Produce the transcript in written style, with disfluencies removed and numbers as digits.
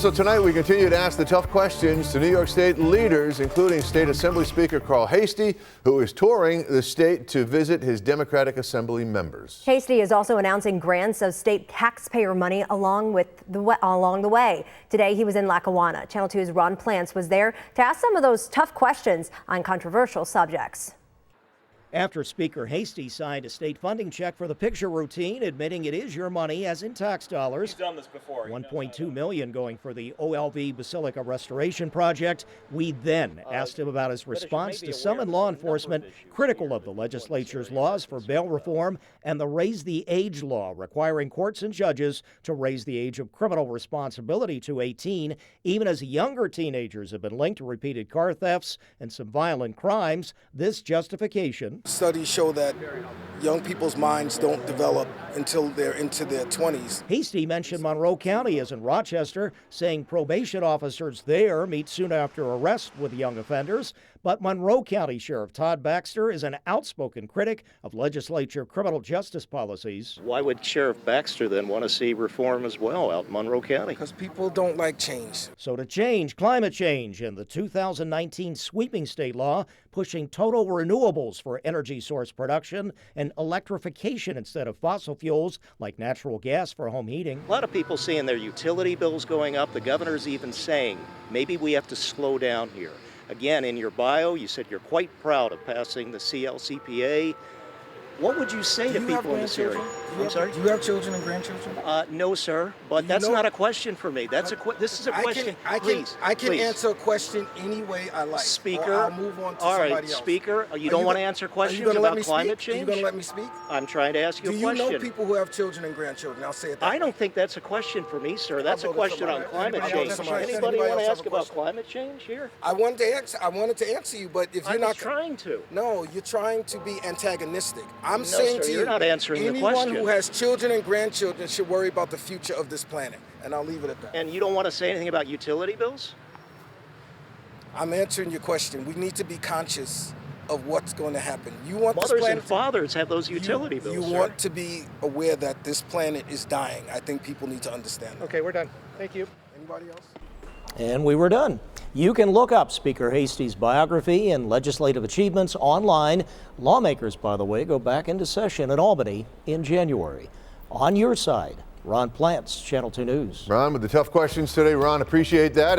So tonight we continue to ask the tough questions to New York State leaders, including State Assembly Speaker Carl Heastie, who is touring the state to visit his Democratic Assembly members. Heastie is also announcing grants of state taxpayer money along the way. Today he was in Lackawanna. Channel 2's Ron Plants was there to ask some of those tough questions on controversial subjects. After Speaker Heastie signed a state funding check for the picture routine, admitting it is your money as in tax dollars. He's done this before. $1.2 million going for the OLV Basilica Restoration Project. We then asked him about his response to some in law enforcement critical of the legislature's laws for bail reform and the Raise the Age law, requiring courts and judges to raise the age of criminal responsibility to 18, even as younger teenagers have been linked to repeated car thefts and some violent crimes. This justification. Studies show that young people's minds don't develop until they're into their 20s. Heastie mentioned Monroe County as in Rochester, saying probation officers there meet soon after arrest with young offenders. But Monroe County Sheriff Todd Baxter is an outspoken critic of legislature criminal justice policies. Why would Sheriff Baxter then want to see reform as well out in Monroe County? Because people don't like change. So to change climate change in the 2019 sweeping state law, pushing total renewables for energy source production and electrification instead of fossil fuels like natural gas for home heating. A lot of people seeing their utility bills going up. The governor's even saying maybe we have to slow down here. Again, in your bio, you said you're quite proud of passing the CLCPA. What would you say to people in this area? I'm sorry? Do you have children and grandchildren? No, sir, but that's not a question for me. This is a question. I can answer a question any way I like. Speaker, I'll move on to all right, somebody else. Speaker, you don't want to answer questions about climate change? Are you going to let me speak? I'm trying to ask you a question. Do you know people who have children and grandchildren? I'll say it that way. I don't think that's a question for me, sir. That's a question on climate change. Anybody want to ask about climate change here? I wanted to answer you, but if you're not trying to. No, you're trying to be antagonistic. I'm No, saying sir, to you, you're not answering the question. Anyone who has children and grandchildren should worry about the future of this planet, and I'll leave it at that. And you don't want to say anything about utility bills? I'm answering your question. We need to be conscious of what's going to happen. You want Mothers this planet and fathers have those utility bills. You want to be aware that this planet is dying. I think people need to understand that. Okay, we're done. Thank you. Anybody else? And we were done. You can look up Speaker Hastie's biography and legislative achievements online. Lawmakers, by the way, go back into session in Albany in January. On your side, Ron Plants, Channel 2 News. Ron, with the tough questions today, Ron, appreciate that.